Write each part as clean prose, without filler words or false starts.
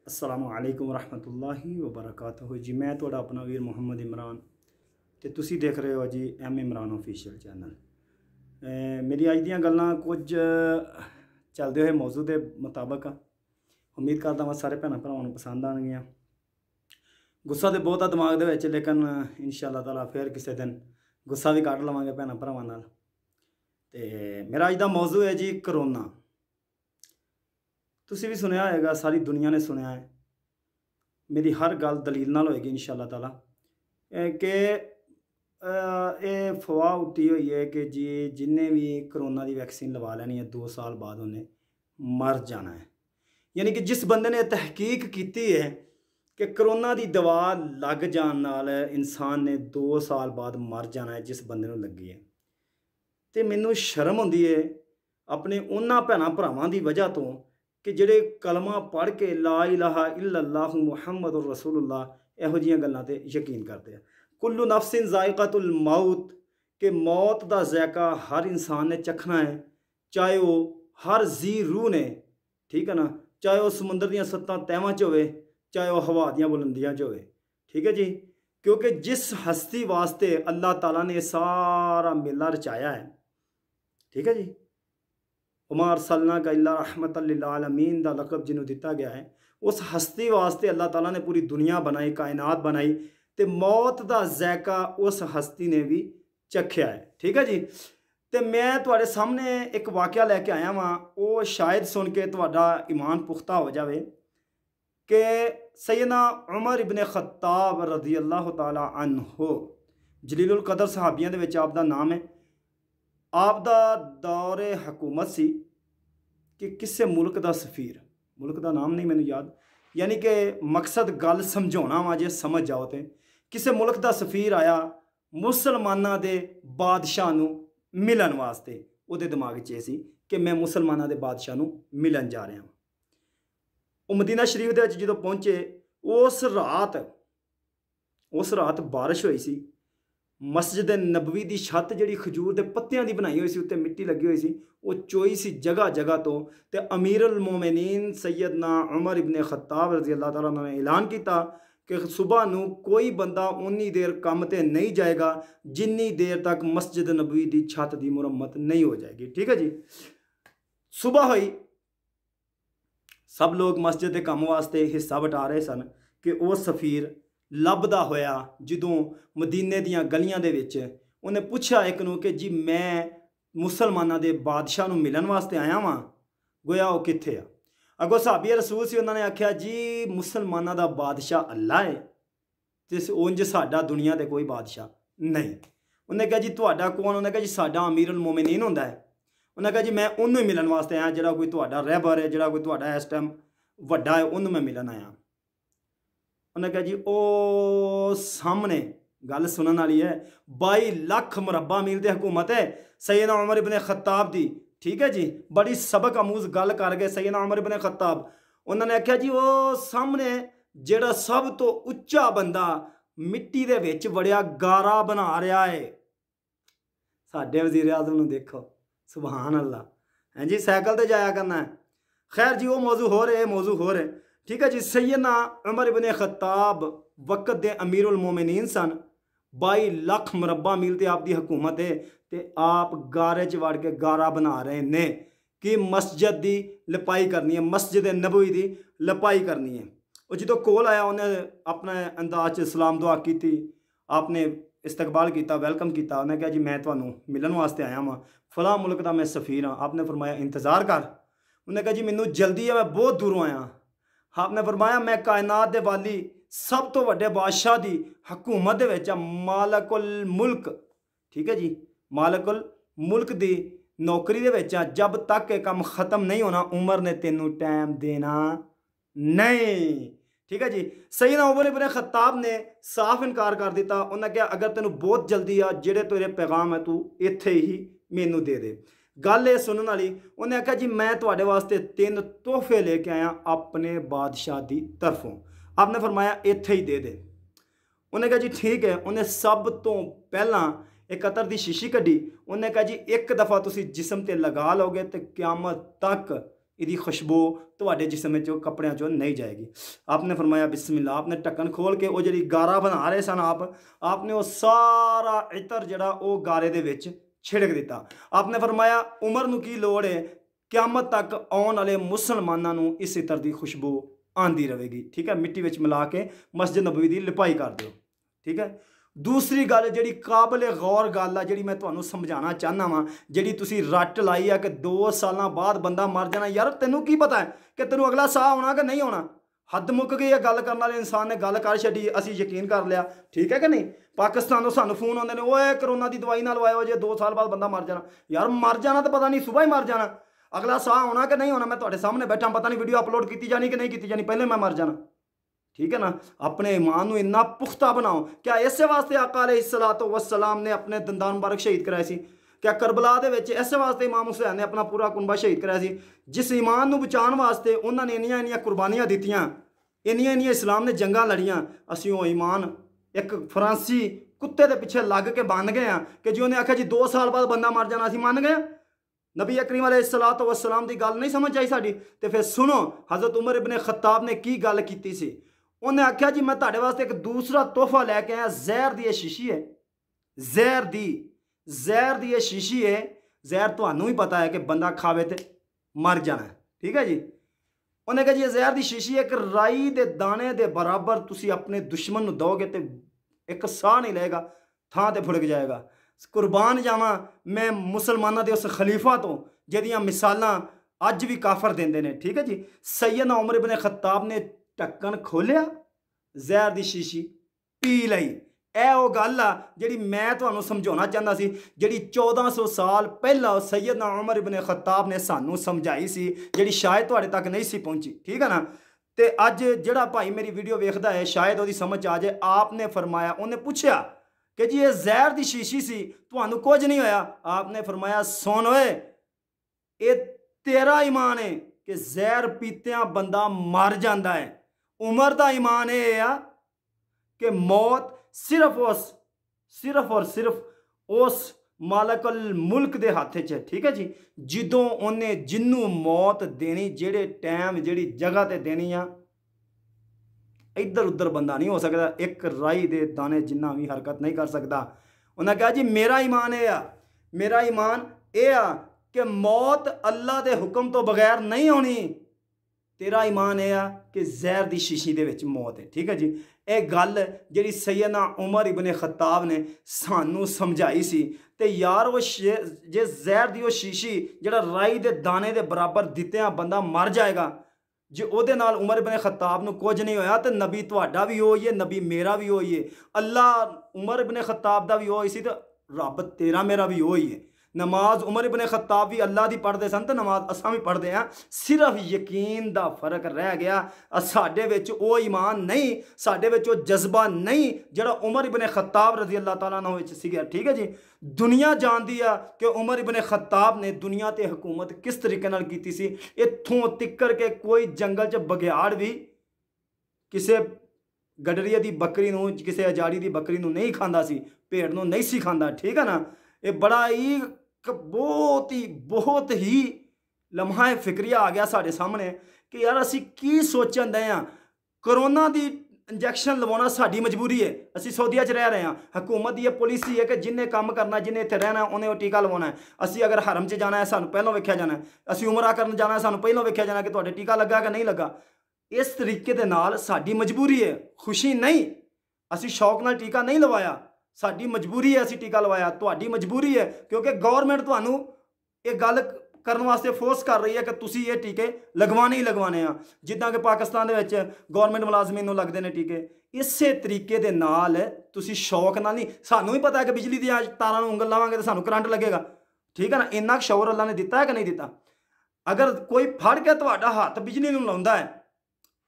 अस्सलामु अलैकुम रहमतुल्लाहि व बरकातहू जी। मैं थोड़ा अपना वीर मुहम्मद इमरान तो तुसी देख रहे हो G M Imran official channel. मेरी अज दियां गल्लां कुछ चलते हुए मौजू के मुताबिक उम्मीद करता मैं सारे भैन भरावां नूं पसंद आउणगियां। गुस्सा तो बहुत आ दिमाग दे विच, लेकिन इंशाअल्लाह ताला फिर किसी दिन गुस्सा भी कढ़ लवांगे भैन भरावां नाल। ते मेरा अज दा मौजू है जी करोना। तुसी भी सुनिया होगा, सारी दुनिया ने सुनिया है। मेरी हर गल दलील नाल होएगी इंशाअल्लाह ताला कि ये अफवाह उठी हुई है कि जी जिन्हें भी करोना की वैक्सीन लवा लैनी है 2 साल बाद उन्हें मर जाना है। यानी कि जिस बंदे ने तहकीक की है कि करोना की दवा लग जाने नाल इंसान ने 2 साल बाद मर जाना है, जिस बंदे नूं लगी है, तो मैनू शर्म आउंदी है अपने उन्हां भैणां भरावां की वजह तो कि ਜਿਹੜੇ कलमा पढ़ के ला इलाहा इल्लल्लाहु मुहम्मदुर रसूलुल्लाह इहो जिहियां गल्लां ते यकीन करते हैं। कुल्लु नफ्सिन ज़ाइक़तुल मौत के मौत का ज़ायका हर इंसान ने चखना है, चाहे वो हर जी रूह ने, ठीक है ना, चाहे वह समुंदर दियां 7 तहवां च होवे, चाहे वह हवा दियां बुलंदियां च होवे, ठीक है जी। क्योंकि जिस हस्ती वास्ते अल्लाह ताला ने सारा मेला रचाया है, ठीक है जी, उमार सल्ला का इल्ला रहमतल लिल आलमीन दा लकब जिन्हों दिता गया है, उस हस्ती वास्ते अल्लाह ताला ने पूरी दुनिया बनाई, कायनात बनाई, तो मौत का ज़ायका उस हस्ती ने भी चखिया है, ठीक है जी। तो मैं तुहाडे सामने एक वाक़या लैके आया वां, वो शायद सुन के तुहाडा ईमान पुख्ता हो जाए कि सैयदना उमर इब्ने खत्ताब रज़ी अल्लाह तआला अन्हो जलीलुल कदर सहाबियां दे विच आप दा नाम है। आप दा दौरे हकूमत सी कि किसी मुल्क का सफ़ीर, मुल्क का नाम नहीं मैनू याद, यानी कि मकसद गल समझाना वा जे समझ जाओ, तो किसी मुल्क का सफ़ीर आया मुसलमाना के बादशाह नूं मिलन वास्ते। उहदे दिमाग च सी कि मैं मुसलमाना के बादशाह नूं मिलन जा रहा। वो मदीना शरीफ दे विच जदों पहुंचे, उस रात बारिश हुई सी। मस्जिद नबवी की छत जी खजूर के पत्तियां की बनाई हुई सी, उत्ते मिट्टी लगी हुई सी, वो चोई सी जगह जगह तो अमीरुल मोमिनीन सैयदना उमर इब्ने खत्ताब रज़ी अल्लाह तआला ने ऐलान किया कि सुबह नूं कोई बंदा उन्नी देर काम ते नहीं जाएगा जिन्नी देर तक मस्जिद नबवी की छत की मुरम्मत नहीं हो जाएगी, ठीक है जी। सुबह हुई, सब लोग मस्जिद के काम वास्ते हिस्सा बटा रहे सन कि वह सफ़ीर लभदा होया जदों मदीने दियां गलियां दे विच उन्हें पूछा एक नूं कि जी मैं मुसलमाना के बादशाह नूं मिलन वास्ते आया वां, गोया वो कित्थे आ। अगों सहाबी रसूल सी, उन्होंने आख्या जी मुसलमाना का बादशाह अल्लाह है, तो उंज साडा दुनिया ते कोई बादशाह नहीं। उन्हें कहा जी तुहाडा कौन? उन्हें कहा जी साडा अमीरुल मोमिनीन हुंदा है। उन्हें कहा जी मैं उन्होंने मिलन वास्ते आया जिहड़ा कोई तुहाडा रहबर है, जिहड़ा कोई तुहाडा इस टाइम वड्डा है, उन्होंने मैं मिलन आया। उन्हें कहा जी ओ सामने गल सुनने वाली है, 22 लाख मुरब्बा मील की हुकूमत है सैयदना उमर इब्ने खत्ताब दी, ठीक है जी। बड़ी सबक आमूज गल कर गए सैयदना उमर इब्ने खत्ताब। उन्होंने आख्या जी वो सामने जेड़ा सब तो उच्चा बंदा मिट्टी दे विच वड़िया गारा बना रहा है, साडे वजीर आज़म नूं देखो, सुबहान अल्लाह, हैं जी, सैकल ते जाया करना है। खैर जी वो मौजू हो रहे, मौजू हो रहे, ठीक है जी। सैयदना उमर इब्ने खत्ताब वक्त दे अमीरुल मोमिनीन सन, 22 लाख मुरब्बा मील ते आपकी हुकूमत है, तो आप गारे च वड़ के गारा बना रहे ने कि मस्जिद की लपाई करनी है, मस्जिद नबवी की लपाई करनी है। और जो कोल आया उन्हें अपने अंदाज च सलाम दुआ की, आपने इस्तकबाल किया, वेलकम किया। उन्हें कहा जी मैं तुहानूं मिलन वास्ते आया वां, फलां मुल्क का मैं सफ़ीर हाँ। आपने फरमाया इंतज़ार कर। उन्हें कहा जी मैनू जल्दी है, मैं बहुत दूरों आया। आपने फरमाया मैं कायनात दे वाली सब तो वड्डे बादशाह की हुकूमत दे विच मालकुल मुल्क, ठीक है जी, मालकुल मुल्क की नौकरी दे विच जब तक ये काम खत्म नहीं होना उमर ने तेनू टाइम देना नहीं, ठीक है जी। सैयदना उमर इब्ने खत्ताब ने साफ इनकार कर दिता। उन्हें कहा अगर तेनू बहुत जल्दी आ, जेड़े तेरे पैगाम है तू इत्थे ही मैनू दे दे। गल ये सुनने वाली, उन्हें आख्या जी मैं तुहाडे वास्ते 3 तोहफे लेके आया अपने बादशाह की तरफों। आपने फरमाया इत्थे ही दे दे। उन्हें कहा जी ठीक है। उन्हें सब तो पहला एक अतर की शीशी कढ़ी। उन्हें कहा जी एक दफ़ा तुसी जिसम ते लगा लोगे तो क्यामत तक ਇਹਦੀ ਖੁਸ਼ਬੂ ਤੁਹਾਡੇ ਜਿਸਮ ਵਿੱਚੋਂ ਕੱਪੜਿਆਂ ਚੋਂ नहीं जाएगी। आपने फरमाया बिस्मिल्लाह, आपने ढक्कन खोल के वो जी गारा बना रहे सन आपने वो सारा इतर जड़ा वो गारे दे विच छिड़क दिता। आपने फरमाया उमर नूं की लोड़ है, क्यामत तक आने वाले मुसलमानों नूं इस इतर की खुशबू आती रहेगी। ठीक है, मिट्टी विच मिला के मस्जिद नबवी की लिपाई कर दो। ठीक है, दूसरी गल जी काबिल गौर गल आ जी मैं तुहानूं समझाना चाहना वा, जी तुसीं रट लाई आ कि 2 साल बाद बंदा मर जाना। यार तैनूं की पता है कि तैनूं अगला साह आना कि नहीं आना? हद मुक गई है, गल करने वाले इंसान ने गल कर छड्डी, असीं यकीन कर लिया। ठीक है कि नहीं? पाकिस्तान तो सानूं फोन आउंदे ने, ओए करोना की दवाई ना लवाओ जे 2 साल बाद बंदा मर जाना। यार मर जाना तो पता नहीं, सुबह ही मर जाना, अगला साह आना कि नहीं आना मैं तुहाडे सामने बैठा, पता नहीं वीडियो अपलोड की जानी कि नहीं की जानी, पहले मैं मर जाना। ठीक है ना, अपने ईमान को इन्ना पुख्ता बनाओ। क्या इस वास्ते आका अलैहिस्सलातु वस्सलाम ने अपने दंदान मुबारक शहीद कराए सी? क्या करबला दे विच इस वास्ते इमाम हुसैन ने अपना पूरा कुनबा शहीद कराया सी? जिस ईमान को बचाने वास्ते उन्होंने इन्नियां इन्नियां कुर्बानियां दित्तियां, इन्नियां इन्नियां इस्लाम ने जंगां लड़ियां, असीं वो ईमान एक फ्रांसी कुत्ते के पिछे लग के बन गए हैं कि जी उन्हें आख्या जी 2 साल बाद बंदा मर जाना, असीं मन गए। नबी करीम अलैहिस्सलातु वस्सलाम की गल नहीं समझ आई साडी। ते फिर सुनो हज़रत उमर इब्ने खत्ताब ने की गल कीती सी। उन्हें आख्या जी मैं तुहाडे वास्ते एक दूसरा तोहफा लैके आया, जहर दी शीशी है, जहर दी शीशी है। जहर तुहानूं भी पता है कि बंदा खावे तो मर जाना है। ठीक है जी, उन्हें कहा जी जहर दी शीशी एक राई दे दाने दे बराबर तुसी अपने दुश्मन नूं दोगे तो एक साह नहीं लेगा, थां ते फुड़क जाएगा। कुर्बान जावा मैं मुसलमानों के उस खलीफा तो जिहदियां मिसालां अज भी काफर देंदे ने। ठीक है जी, सैयदना उमर इब्ने खत्ताब ने ढक्कन खोलिया, जहर की शीशी पी लई। यह वो गल आ जी मैं तुहानूं समझाना चाहता सी, जी 1400 साल पहला सैयदना उमर इब्ने खत्ताब ने सानूं समझाई सी, जी शायद तुहाडे तक नहीं सी पहुंची। ठीक है ना, तो अज जिहड़ा भाई मेरी वीडियो वेखदा है शायद वो समझ आ जाए। आपने फरमाया, उन्हें पूछया कि जी ये जहर की शीशी सी, तुहानूं कुछ नहीं होया? आपने फरमाया सुन ओए, ये तेरा ईमान है कि जहर पीतियां बंदा मर जाता है। उमर का ईमान यह आ कि मौत सिर्फ और सिर्फ उस मालकल मुल्क के हाथ च है। ठीक है जी, जदों उन्हें जिन्नू मौत देनी, जेड़े टाइम जेड़ी जगह ते देनी आ, इधर उधर बंदा नहीं हो सकता, एक राई दे दाने जिन्ना भी हरकत नहीं कर सकता। उन्हें कहा जी मेरा ईमान यह आ कि मौत अल्लाह के हुक्म तो बगैर नहीं होनी। तेरा ईमान यह आ कि जहर की शीशी दे विच मौत है। ठीक है जी, ये गल जी सैयदना उमर इब्ने खत्ताब ने सानू समझाई सी। ते यार वो जे जहर की वो शीशी जिहड़ा राई दे दाने दे बराबर दित्तियां बंदा मर जाएगा, जे उहदे नाल उमर इब्ने खत्ताब नूं कुछ नहीं होया, तो नबी तुहाडा भी होई है, नबी मेरा भी होई है, अल्लाह उमर इब्ने खत्ताब दा भी होई सी, तो रब तेरा मेरा भी होई है। नमाज उमर इब्ने खत्ताब भी अल्लाह दी पढ़ते सन, तो नमाज असां भी पढ़ते हैं, सिर्फ यकीन दा फर्क रह गया। साडे विच वो ईमान नहीं, साडे विच वो जज्बा नहीं जिहड़ा उमर इब्ने खत्ताब रजी अल्लाह तआला अन्हु विच सीगा। ठीक है जी, दुनिया जानती है कि उमर इब्ने खत्ताब ने दुनिया ते हुकूमत किस तरीके नाल कीती सी। इत्थों तिक्कर के कोई जंगल च बघियाड़ भी किसे गडरिए की बकरी नूं, किसी अजाड़ी की बकरी नूं नहीं खांदा सी, भेड़ नूं नहीं सी खांदा। ठीक है ना, ये बड़ा ही बहुत ही लम्हा फिक्रिया आ गया साढ़े सामने कि यार असी की सोचन दे आ। करोना की इंजैक्शन लवाना साड़ी मजबूरी है, असी सऊदीया रह रहे हैं, हुकूमत की पॉलिसी है कि जिन्हें काम करना, जिन्हें इतने रहना उन्हें वो टीका लवाना है। असी अगर हरम च जाना है सानू पहलों वेख्या जाना है, असी उमरा करन जाना है सानू पहलों वेख्या जाना कि तुहाडे टीका लगा कि नहीं लगा। इस तरीके दे नाल साड़ी मजबूरी है, खुशी नहीं। असी शौक नाल टीका नहीं लवाया, साड़ी मजबूरी है असी टीका लवाया, तुहाडी मजबूरी है क्योंकि गौरमेंट तुहानू ये गल करने वास्ते फोर्स कर रही है कि तुसी ये टीके लगवाने ही लगवाने आ, जिद्दां कि पाकिस्तान दे विच गौरमेंट मुलाजमीन नूं लगदे ने टीके। इसे तरीके दे नाल तुसी शौक नाल नहीं, सानू भी पता है कि बिजली दी तारां नूं उंगल लावांगे तो सानू करंट लगेगा। ठीक है ना, इन्ना शौर अल्लाह ने दिता है कि नहीं दिता। अगर कोई फड़ के तुहाडा हाथ बिजली नूं लाउंदा है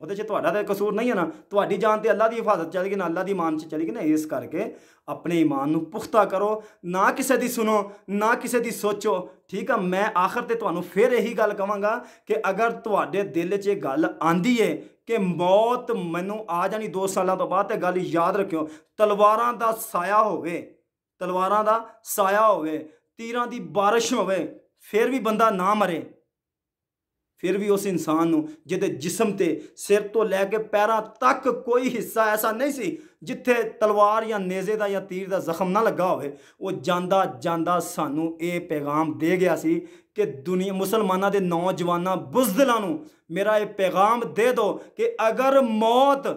ਉਹਦੇ 'ਚ ਤੁਹਾਡਾ ਤਾਂ ਕਸੂਰ नहीं है ना, ਤੁਹਾਡੀ जान तो अल्लाह की हिफाजत चलेगी ना, अल्लाह की ईमान च चलेगी ना। इस करके अपने ईमान नूं पुख्ता करो, ना किसी की सुनो, ना किसी की सोचो। ठीक है, मैं आखिर ते तुहानूं फिर यही गल कहांगा कि अगर तुहाडे दिल 'च गल आंदी है कि मौत मैनूं आ जानी 2 सालों तो बाद, तो गल याद रखियो, तलवारां दा साया होवे, तलवारां दा साया होवे, तीरां दी बारिश होवे, फिर भी बंदा ना मरे, ਫਿਰ ਵੀ ਉਸ ਇਨਸਾਨ ਨੂੰ ਜਿਹਦੇ ਜਿਸਮ ਤੇ ਸਿਰ ਤੋਂ ਲੈ ਕੇ ਪੈਰਾਂ ਤੱਕ ਕੋਈ ਹਿੱਸਾ ਐਸਾ ਨਹੀਂ ਸੀ ਜਿੱਥੇ ਤਲਵਾਰ ਜਾਂ ਨੇਜ਼ੇ ਦਾ ਜਾਂ ਤੀਰ ਦਾ ਜ਼ਖਮ ਨਾ ਲੱਗਾ ਹੋਵੇ। ਉਹ ਜਾਂਦਾ ਜਾਂਦਾ ਸਾਨੂੰ ਇਹ ਪੈਗਾਮ ਦੇ ਗਿਆ ਸੀ ਕਿ ਦੁਨੀਆ ਮੁਸਲਮਾਨਾਂ ਦੇ ਨੌਜਵਾਨਾਂ ਬੁਜ਼ਦਲਾਂ ਨੂੰ ਮੇਰਾ ਇਹ ਪੈਗਾਮ ਦੇ ਦਿਓ ਕਿ ਅਗਰ ਮੌਤ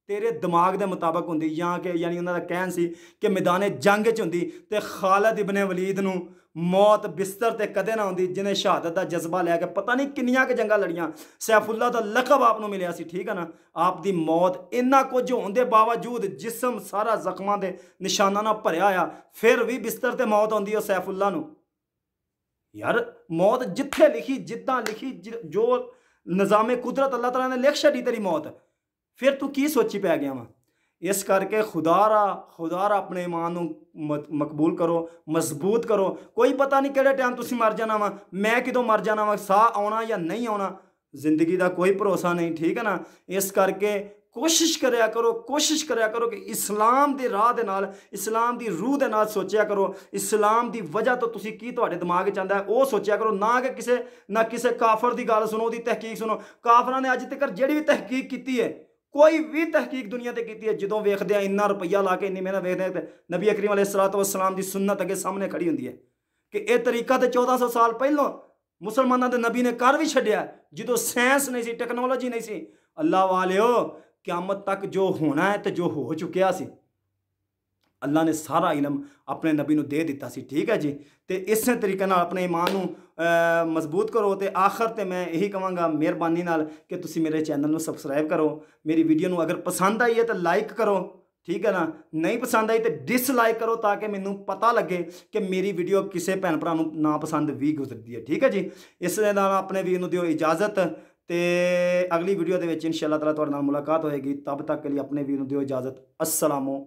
ਤੇਰੇ ਦਿਮਾਗ ਦੇ ਮੁਤਾਬਕ ਹੁੰਦੀ ਜਾਂ ਕਿ ਯਾਨੀ ਉਹਨਾਂ ਦਾ ਕਹਿਣ ਸੀ ਕਿ ਮੈਦਾਨੇ ਜੰਗ 'ਚ ਹੁੰਦੀ ਤੇ ਖਾਲਿਦ ਇਬਨ ਵਲੀਦ ਨੂੰ ਮੌਤ ਬਿਸਤਰ ਤੇ ਕਦੇ ਨਾ ਹੁੰਦੀ, ਜਿਹਨੇ ਸ਼ਹਾਦਤ ਦਾ ਜਜ਼ਬਾ ਲੈ ਕੇ ਪਤਾ ਨਹੀਂ ਕਿੰਨੀਆਂ ਕੁ ਜੰਗਾਂ ਲੜੀਆਂ, ਸੈਫੁੱਲਾ ਦਾ ਲਕਬ ਆਪ ਨੂੰ ਮਿਲਿਆ ਸੀ, ਠੀਕ ਹੈ ਨਾ। ਆਪ ਦੀ ਮੌਤ ਇੰਨਾ ਕੁਝ ਹੋਣ ਦੇ ਬਾਵਜੂਦ ਜਿਸਮ ਸਾਰਾ ਜ਼ਖਮਾਂ ਦੇ ਨਿਸ਼ਾਨਾਂ ਨਾਲ ਭਰਿਆ ਆ, ਫਿਰ ਵੀ ਬਿਸਤਰ ਤੇ ਮੌਤ ਆਉਂਦੀ ਉਹ ਸੈਫੁੱਲਾ ਨੂੰ। ਯਾਰ ਮੌਤ ਜਿੱਥੇ ਲਿਖੀ ਜਿੱਦਾਂ ਲਿਖੀ ਜੋ ਨਿਜ਼ਾਮੇ ਕੁਦਰਤ ਅੱਲਾਹ ਤਾਲਾ ਨੇ ਲਿਖ ਛੱਡੀ ਤੇਰੀ ਮੌਤ, ਫਿਰ ਤੂੰ ਕੀ ਸੋਚੀ ਪੈ ਗਿਆ ਵਾ। ਇਸ ਕਰਕੇ ਖੁਦਾਰਾ ਆਪਣੇ ਈਮਾਨ ਨੂੰ ਮਕਬੂਲ ਕਰੋ, ਮਜ਼ਬੂਤ ਕਰੋ। ਕੋਈ ਪਤਾ ਨਹੀਂ ਕਿਹੜੇ ਟਾਈਮ ਤੁਸੀਂ ਮਰ ਜਾਣਾ ਵਾ, ਮੈਂ ਕਿਦੋਂ ਮਰ ਜਾਣਾ ਵਾ, ਸਾਹ ਆਉਣਾ ਜਾਂ ਨਹੀਂ ਆਉਣਾ, ਜ਼ਿੰਦਗੀ ਦਾ ਕੋਈ ਭਰੋਸਾ ਨਹੀਂ, ਠੀਕ ਹੈ ਨਾ। ਇਸ ਕਰਕੇ ਕੋਸ਼ਿਸ਼ ਕਰਿਆ ਕਰੋ ਕਿ ਇਸਲਾਮ ਦੇ ਰਾਹ ਦੇ ਨਾਲ, ਇਸਲਾਮ ਦੀ ਰੂਹ ਦੇ ਨਾਲ ਸੋਚਿਆ ਕਰੋ। ਇਸਲਾਮ ਦੀ ਵਜ੍ਹਾ ਤੋਂ ਤੁਸੀਂ ਕੀ ਤੁਹਾਡੇ ਦਿਮਾਗ 'ਚ ਆਉਂਦਾ ਉਹ ਸੋਚਿਆ ਕਰੋ, ਨਾ ਕਿ ਕਿਸੇ ਕਾਫਰ ਦੀ ਗੱਲ ਸੁਣੋ, ਉਹਦੀ ਤਹਿਕੀਕ ਸੁਣੋ। ਕਾਫਰਾਂ ਨੇ ਅੱਜ ਤੱਕ ਜਿਹੜੀ ਵੀ ਤਹਿਕੀਕ ਕੀਤੀ ਹੈ, ਕੋਈ ਵੀ ਤਹਿਕੀਕ ਦੁਨੀਆ ਤੇ ਕੀਤੀ ਹੈ, ਜਦੋਂ ਵੇਖਦੇ ਆ ਇੰਨਾ ਰੁਪਈਆ ਲਾ ਕੇ ਇੰਨੀ ਮਿਹਨਤ ਵੇਖਦੇ ਆ, ਨਬੀ ਕਰੀਮ अलैहिस्सलातु वस्सलाम ਦੀ ਸੁन्नत ਅੱਗੇ ਸਾਹਮਣੇ ਖੜੀ ਹੁੰਦੀ ਹੈ ਕਿ ਇਹ ਤਰੀਕਾ ਤੇ 1400 ਸਾਲ ਪਹਿਲਾਂ ਮੁਸਲਮਾਨਾਂ ਦੇ ਨਬੀ ਨੇ ਕਰ ਵੀ ਛੱਡਿਆ, ਜਦੋਂ ਸਾਇੰਸ ਨਹੀਂ ਸੀ, ਟੈਕਨੋਲੋਜੀ ਨਹੀਂ ਸੀ। ਅੱਲਾਹ ਵਾਲਿਓ, ਕਿਆਮਤ ਤੱਕ ਜੋ ਹੋਣਾ ਹੈ ਤੇ ਜੋ ਹੋ ਚੁੱਕਿਆ ਸੀ, ਅੱਲਾ ਨੇ ਸਾਰਾ ਇਲਮ ਆਪਣੇ ਨਬੀ ਨੂੰ ਦੇ ਦਿੱਤਾ ਸੀ, ਠੀਕ ਹੈ ਜੀ। ਤੇ ਇਸੇ ਤਰੀਕੇ ਨਾਲ ਆਪਣੇ ਈਮਾਨ ਨੂੰ ਮਜ਼ਬੂਤ ਕਰੋ। ਤੇ ਆਖਰ ਤੇ ਮੈਂ ਇਹੀ ਕਹਾਂਗਾ ਮਿਹਰਬਾਨੀ ਨਾਲ ਕਿ ਤੁਸੀਂ ਮੇਰੇ ਚੈਨਲ ਨੂੰ ਸਬਸਕ੍ਰਾਈਬ ਕਰੋ। ਮੇਰੀ ਵੀਡੀਓ ਨੂੰ ਅਗਰ ਪਸੰਦ ਆਈ ਹੈ ਤਾਂ ਲਾਈਕ ਕਰੋ, ਠੀਕ ਹੈ ਨਾ। ਨਹੀਂ ਪਸੰਦ ਆਈ ਤੇ ਡਿਸਲਾਈਕ ਕਰੋ, ਤਾਂ ਕਿ ਮੈਨੂੰ ਪਤਾ ਲੱਗੇ ਕਿ ਮੇਰੀ ਵੀਡੀਓ ਕਿਸੇ ਭੈਣ ਭਰਾ ਨੂੰ ਨਾ ਪਸੰਦ ਵੀ ਗੁਜ਼ਰਦੀ ਹੈ, ਠੀਕ ਹੈ ਜੀ। ਇਸ ਦੇ ਨਾਲ ਆਪਣੇ ਵੀਰ ਨੂੰ ਦਿਓ ਇਜਾਜ਼ਤ, ਤੇ ਅਗਲੀ ਵੀਡੀਓ ਦੇ ਵਿੱਚ ਇਨਸ਼ਾ ਅੱਲਾਹ ਤਾਲਾ ਤੁਹਾਡੇ ਨਾਲ ਮੁਲਾਕਾਤ ਹੋਏਗੀ। ਤਬ ਤੱਕ ਕੇ ਲਈ ਆਪਣੇ ਵੀਰ ਨੂੰ ਦਿਓ ਇਜਾਜ਼ਤ। अस्सलामु